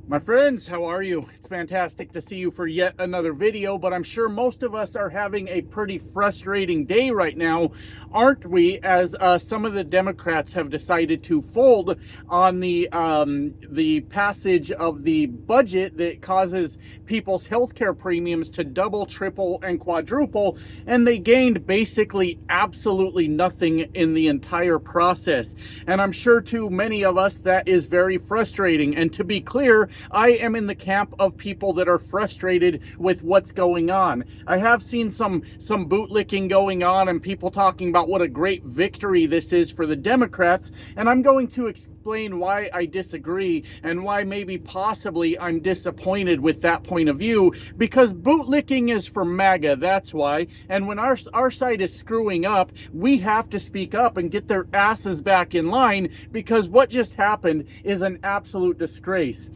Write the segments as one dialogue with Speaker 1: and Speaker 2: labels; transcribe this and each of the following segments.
Speaker 1: My friends, how are you? It's fantastic to see you for yet another video, but I'm sure most of us are having a pretty frustrating day right now, aren't we? As some of the Democrats have decided to fold on the passage of the budget that causes people's healthcare premiums to double, triple, and quadruple, and they gained basically absolutely nothing in the entire process. And I'm sure to many of us that is very frustrating. And to be clear, I am in the camp of people that are frustrated with what's going on. I have seen some bootlicking going on and people talking about what a great victory this is for the Democrats, and I'm going to explain why I disagree and why maybe possibly I'm disappointed with that point of view, because bootlicking is for MAGA, that's why. And when our side is screwing up, we have to speak up and get their asses back in line, because what just happened is an absolute disgrace.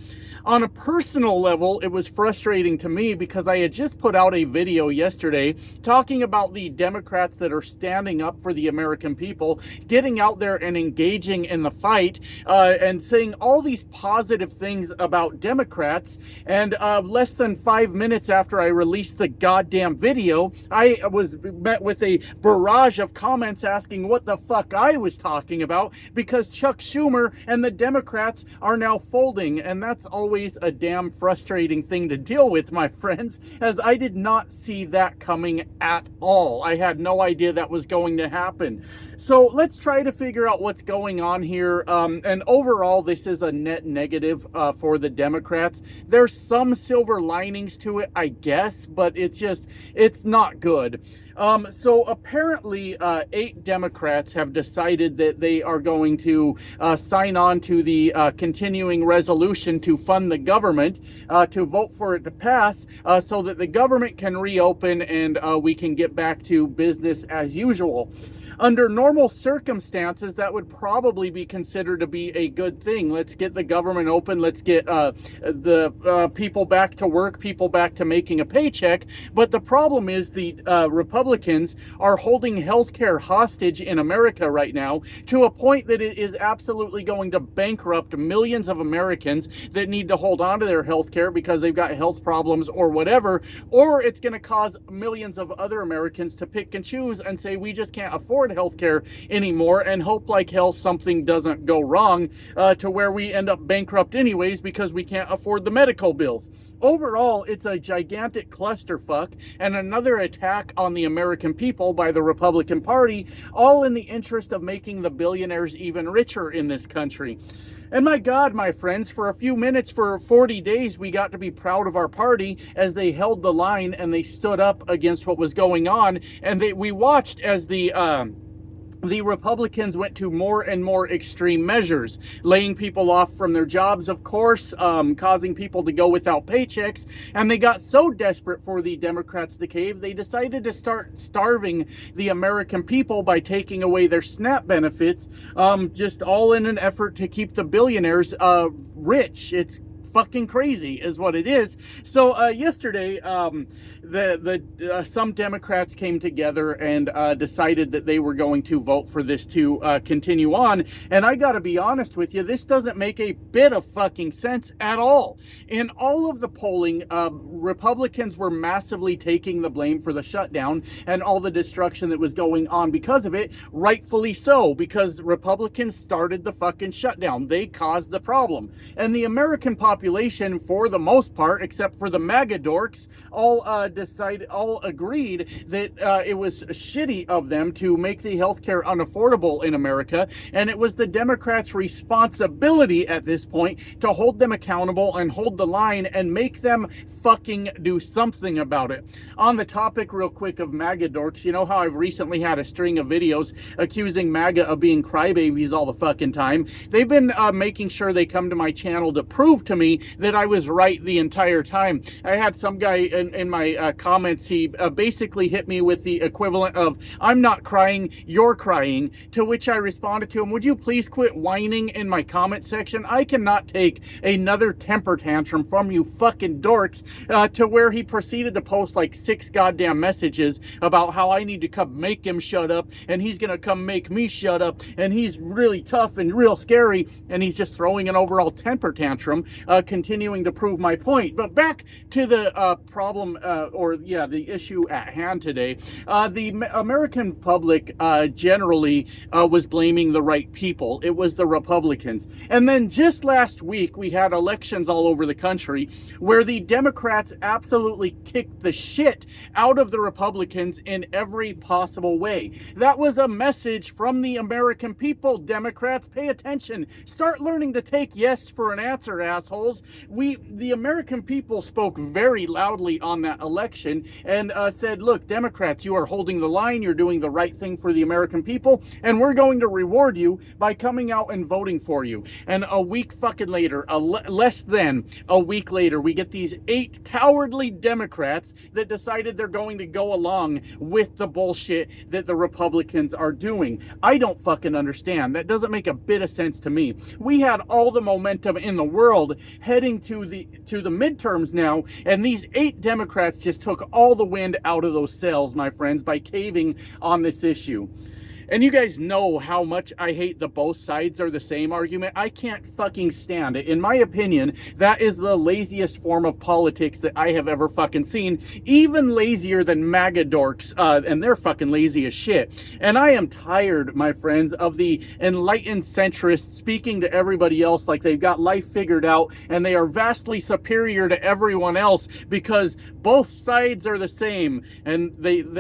Speaker 1: On a personal level, it was frustrating to me because I had just put out a video yesterday talking about the Democrats that are standing up for the American people, getting out there and engaging in the fight, and saying all these positive things about Democrats. And less than 5 minutes after I released the goddamn video, I was met with a barrage of comments asking what the fuck I was talking about, because Chuck Schumer and the Democrats are now folding, and that's always a damn frustrating thing to deal with, my friends, as I did not see that coming at all. I had no idea that was going to happen. So let's try to figure out what's going on here. And overall, this is a net negative for the Democrats. There's some silver linings to it, I guess, but it's not good. So apparently 8 Democrats have decided that they are going to sign on to the continuing resolution to fund the government, to vote for it to pass, so that the government can reopen and we can get back to business as usual. Under normal circumstances, that would probably be considered to be a good thing. Let's get the government open. Let's get the people back to work, people back to making a paycheck. But the problem is the Republicans are holding healthcare hostage in America right now, to a point that it is absolutely going to bankrupt millions of Americans that need to hold on to their healthcare because they've got health problems or whatever. Or it's going to cause millions of other Americans to pick and choose and say, we just can't afford healthcare anymore, and hope like hell something doesn't go wrong to where we end up bankrupt anyways because we can't afford the medical bills. Overall, it's a gigantic clusterfuck and another attack on the American people by the Republican Party, all in the interest of making the billionaires even richer in this country. And my God, my friends, for a few minutes, for 40 days, we got to be proud of our party as they held the line and they stood up against what was going on. And we watched as the Republicans went to more and more extreme measures, laying people off from their jobs, of course, causing people to go without paychecks. And they got so desperate for the Democrats to cave, they decided to start starving the American people by taking away their SNAP benefits, just all in an effort to keep the billionaires rich. It's fucking crazy is what it is. So yesterday, some Democrats came together and decided that they were going to vote for this to continue on. And I gotta be honest with you, this doesn't make a bit of fucking sense at all. In all of the polling, Republicans were massively taking the blame for the shutdown and all the destruction that was going on because of it, rightfully so, because Republicans started the fucking shutdown. They caused the problem. And the American population, for the most part, except for the MAGA dorks, all agreed that it was shitty of them to make the healthcare unaffordable in America, and it was the Democrats' responsibility at this point to hold them accountable and hold the line and make them fucking do something about it. On the topic real quick of MAGA dorks, you know how I've recently had a string of videos accusing MAGA of being crybabies all the fucking time? They've been making sure they come to my channel to prove to me that I was right the entire time. I had some guy in my comments, he basically hit me with the equivalent of, I'm not crying, you're crying, to which I responded to him, would you please quit whining in my comment section? I cannot take another temper tantrum from you fucking dorks, to where he proceeded to post like 6 goddamn messages about how I need to come make him shut up, and he's gonna come make me shut up, and he's really tough and real scary, and he's just throwing an overall temper tantrum, continuing to prove my point. But back to the problem, the issue at hand today. The American public generally was blaming the right people. It was the Republicans. And then just last week, we had elections all over the country where the Democrats absolutely kicked the shit out of the Republicans in every possible way. That was a message from the American people. Democrats, pay attention. Start learning to take yes for an answer, assholes. The American people spoke very loudly on that election and said, look, Democrats, you are holding the line. You're doing the right thing for the American people, and we're going to reward you by coming out and voting for you. And a week fucking later, less than a week later, we get these 8 cowardly Democrats that decided they're going to go along with the bullshit that the Republicans are doing. I don't fucking understand. That doesn't make a bit of sense to me. We had all the momentum in the world heading to the midterms now, and these 8 Democrats just took all the wind out of those sails, my friends, by caving on this issue. And you guys know how much I hate the both sides are the same argument. I can't fucking stand it. In my opinion, that is the laziest form of politics that I have ever fucking seen. Even lazier than MAGA dorks, and they're fucking lazy as shit. And I am tired, my friends, of the enlightened centrists speaking to everybody else like they've got life figured out and they are vastly superior to everyone else because both sides are the same. And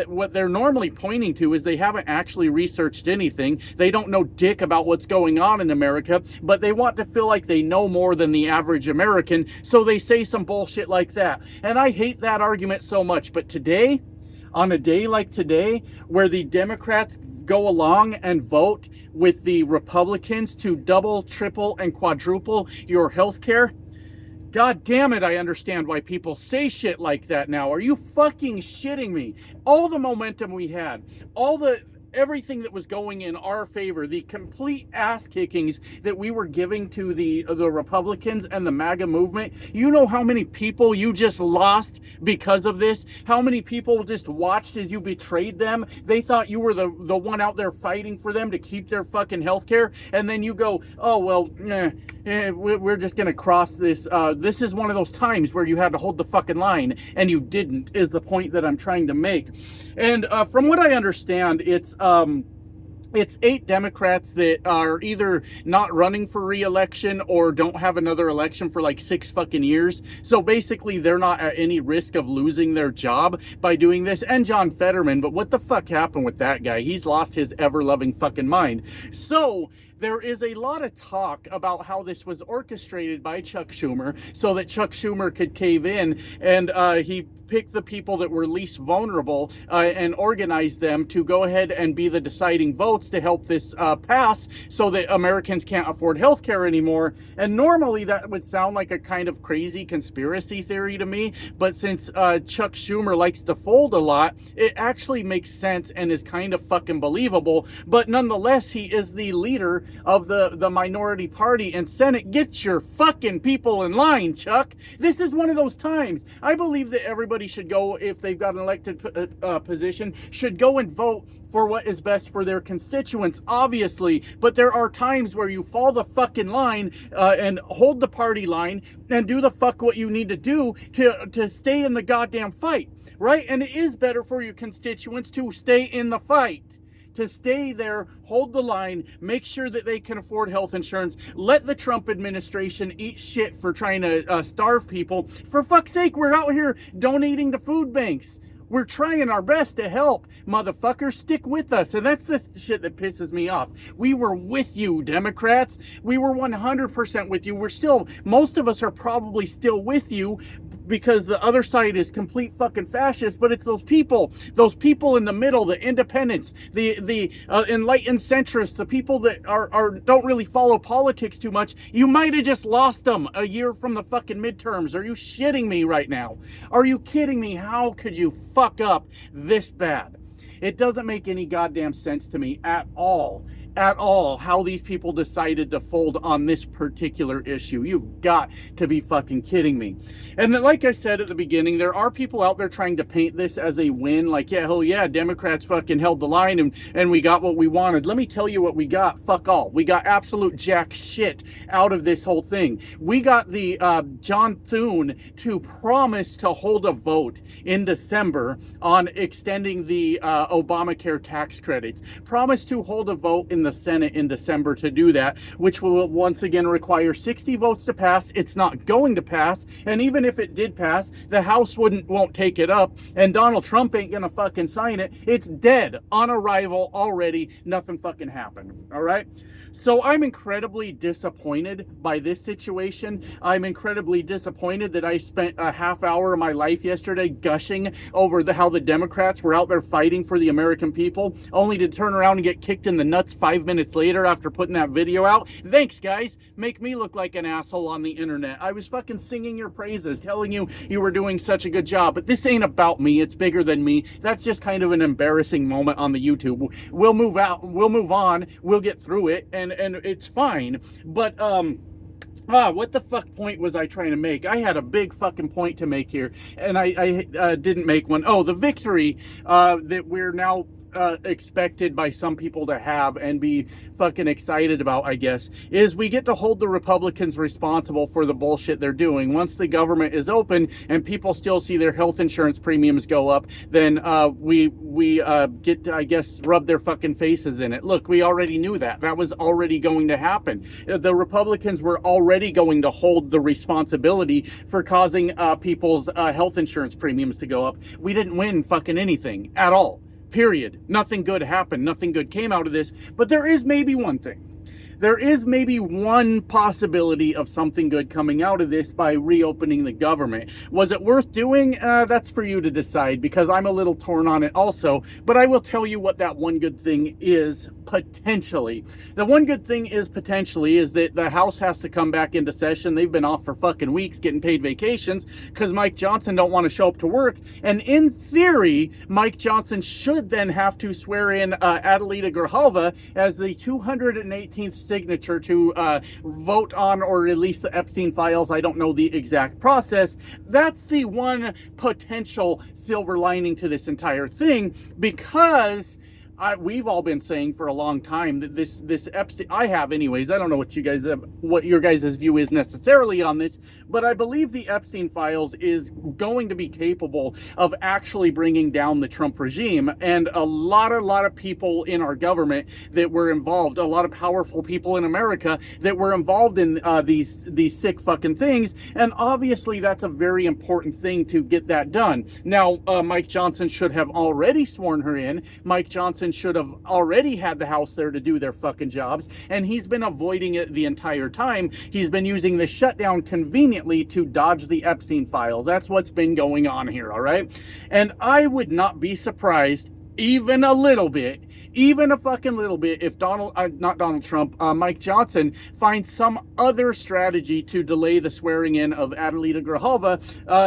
Speaker 1: what they're normally pointing to is they haven't actually researched anything. They don't know dick about what's going on in America, but they want to feel like they know more than the average American, so they say some bullshit like that. And I hate that argument so much. But today, on a day like today, where the Democrats go along and vote with the Republicans to double, triple, and quadruple your health care, God damn it, I understand why people say shit like that now. Are you fucking shitting me? All the momentum we had, everything that was going in our favor, the complete ass kickings that we were giving to the Republicans and the MAGA movement. You know how many people you just lost because of this? How many people just watched as you betrayed them? They thought you were the one out there fighting for them to keep their fucking health care. And then you go, oh, well, we're just going to cross this. This is one of those times where you had to hold the fucking line and you didn't, is the point that I'm trying to make. And from what I understand, it's 8 Democrats that are either not running for re-election or don't have another election for like 6 fucking years. So basically they're not at any risk of losing their job by doing this. And John Fetterman, but what the fuck happened with that guy? He's lost his ever-loving fucking mind. So there is a lot of talk about how this was orchestrated by Chuck Schumer so that Chuck Schumer could cave in, and he picked the people that were least vulnerable and organized them to go ahead and be the deciding votes to help this pass so that Americans can't afford health care anymore. And normally that would sound like a kind of crazy conspiracy theory to me, but since Chuck Schumer likes to fold a lot, it actually makes sense and is kind of fucking believable. But nonetheless, he is the leader of the minority party in Senate. Get your fucking people in line, Chuck. This is one of those times. I believe that everybody should go, if they've got an elected position, should go and vote for what is best for their constituents, obviously. But there are times where you fall the fucking line and hold the party line and do the fuck what you need to do to stay in the goddamn fight, right? And it is better for your constituents to stay in the fight. To stay there, hold the line, make sure that they can afford health insurance. Let the Trump administration eat shit for trying to starve people. For fuck's sake, we're out here donating to food banks. We're trying our best to help. Motherfuckers, stick with us. And that's the shit that pisses me off. We were with you, Democrats. We were 100% with you. We're still, most of us are probably still with you, because the other side is complete fucking fascist. But it's those people in the middle, the independents, the enlightened centrists, the people that don't really follow politics too much. You might have just lost them a year from the fucking midterms. Are you shitting me right now? Are you kidding me? How could you fuck up this bad? It doesn't make any goddamn sense to me at all. at all how these people decided to fold on this particular issue. You've got to be fucking kidding me. And then, like I said at the beginning, there are people out there trying to paint this as a win. Like, yeah, hell yeah, Democrats fucking held the line and we got what we wanted. Let me tell you what we got. Fuck all. We got absolute jack shit out of this whole thing. We got the John Thune to promise to hold a vote in December on extending the Obamacare tax credits. Promise to hold a vote in the Senate in December to do that, which will once again require 60 votes to pass. It's not going to pass, and even if it did pass, the House won't take it up, and Donald Trump ain't gonna fucking sign it. It's dead on arrival already. Nothing fucking happened. All right. So I'm incredibly disappointed by this situation. I'm incredibly disappointed that I spent a half hour of my life yesterday gushing over how the Democrats were out there fighting for the American people, only to turn around and get kicked in the nuts 5 minutes later after putting that video out. Thanks, guys. Make me look like an asshole on the internet. I was fucking singing your praises, telling you you were doing such a good job. But this ain't about me. It's bigger than me. That's just kind of an embarrassing moment on the YouTube. We'll move out. We'll move on. We'll get through it. And it's fine. But, what the fuck point was I trying to make? I had a big fucking point to make here, and I didn't make one. Oh, the victory that we're now expected by some people to have and be fucking excited about, I guess, is we get to hold the Republicans responsible for the bullshit they're doing. Once the government is open and people still see their health insurance premiums go up, then we get to, I guess, rub their fucking faces in it. Look, we already knew that. That was already going to happen. The Republicans were already going to hold the responsibility for causing people's health insurance premiums to go up. We didn't win fucking anything at all. Period. Nothing good happened. Nothing good came out of this. But there is maybe one thing. There is maybe one possibility of something good coming out of this by reopening the government. Was it worth doing? That's for you to decide, because I'm a little torn on it also. But I will tell you what that one good thing is, potentially. The one good thing is potentially is that the House has to come back into session. They've been off for fucking weeks getting paid vacations because Mike Johnson don't want to show up to work. And in theory, Mike Johnson should then have to swear in Adelita Grijalva as the 218th signature to vote on or release the Epstein files. I don't know the exact process. That's the one potential silver lining to this entire thing, because we've all been saying for a long time that this Epstein, I have anyways, I don't know what your guys' view is necessarily on this, but I believe the Epstein files is going to be capable of actually bringing down the Trump regime. And a lot of people in our government that were involved, a lot of powerful people in America that were involved in these sick fucking things. And obviously that's a very important thing to get that done. Now, Mike Johnson should have already sworn her in. Mike Johnson should have already had the House there to do their fucking jobs, and he's been avoiding it the entire time. He's been using the shutdown conveniently to dodge the Epstein files. That's what's been going on here, all right? And I would not be surprised even a little bit, even a fucking little bit, if Mike Johnson finds some other strategy to delay the swearing in of Adelita Grijalva,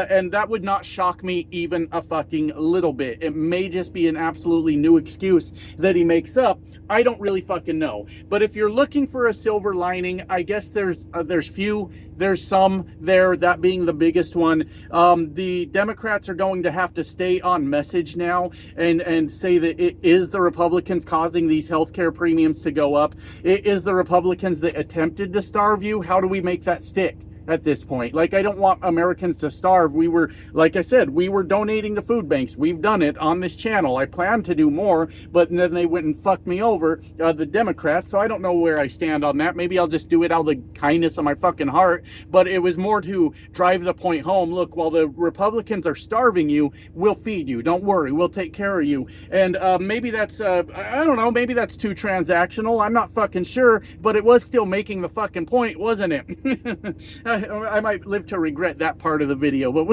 Speaker 1: and that would not shock me even a fucking little bit. It may just be an absolutely new excuse that he makes up. I don't really fucking know. But if you're looking for a silver lining, I guess there's few. There's some there, that being the biggest one. The Democrats are going to have to stay on message now and say that it is the Republicans causing these healthcare premiums to go up. It is the Republicans that attempted to starve you. How do we make that stick at this point? Like, I don't want Americans to starve. We were, like I said, we were donating to food banks. We've done it on this channel. I plan to do more, but then they went and fucked me over, the Democrats, so I don't know where I stand on that. Maybe I'll just do it out of the kindness of my fucking heart, but it was more to drive the point home. Look, while the Republicans are starving you, we'll feed you. Don't worry. We'll take care of you. And maybe that's, I don't know, maybe that's too transactional. I'm not fucking sure, but it was still making the fucking point, wasn't it? I might live to regret that part of the video, but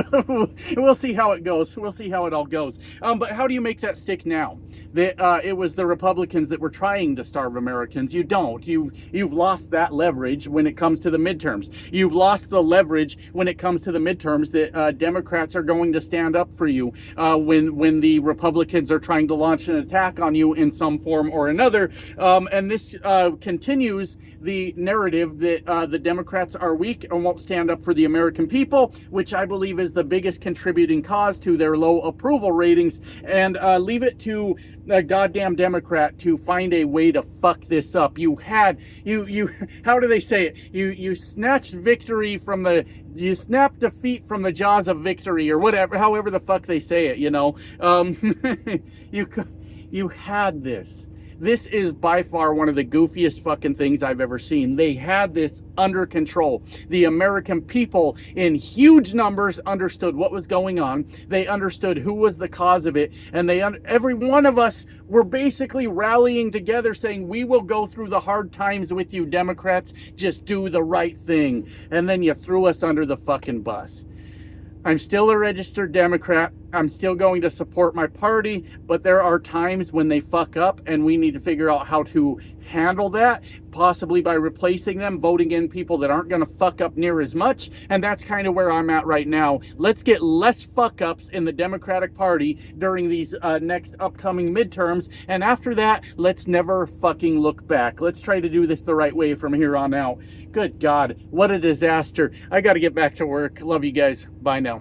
Speaker 1: we'll see how it goes. We'll see how it all goes. But how do you make that stick now? That it was the Republicans that were trying to starve Americans. You don't. You've lost that leverage when it comes to the midterms. You've lost the leverage when it comes to the midterms that Democrats are going to stand up for you when the Republicans are trying to launch an attack on you in some form or another. And this continues the narrative that the Democrats are weak and won't stand up for the American people, which I believe is the biggest contributing cause to their low approval ratings. And leave it to a goddamn Democrat to find a way to fuck this up. You how do they say it? You snatched victory from the, you snapped defeat from the jaws of victory, or whatever, however the fuck they say it, you know. You had this. This is by far one of the goofiest fucking things I've ever seen. They had this under control. The American people in huge numbers understood what was going on. They understood who was the cause of it. And every one of us were basically rallying together saying, we will go through the hard times with you, Democrats. Just do the right thing. And then you threw us under the fucking bus. I'm still a registered Democrat. I'm still going to support my party, but there are times when they fuck up and we need to figure out how to handle that, possibly by replacing them, voting in people that aren't going to fuck up near as much. And that's kind of where I'm at right now. Let's get less fuck ups in the Democratic Party during these next upcoming midterms. And after that, let's never fucking look back. Let's try to do this the right way from here on out. Good God, what a disaster. I got to get back to work. Love you guys. Bye now.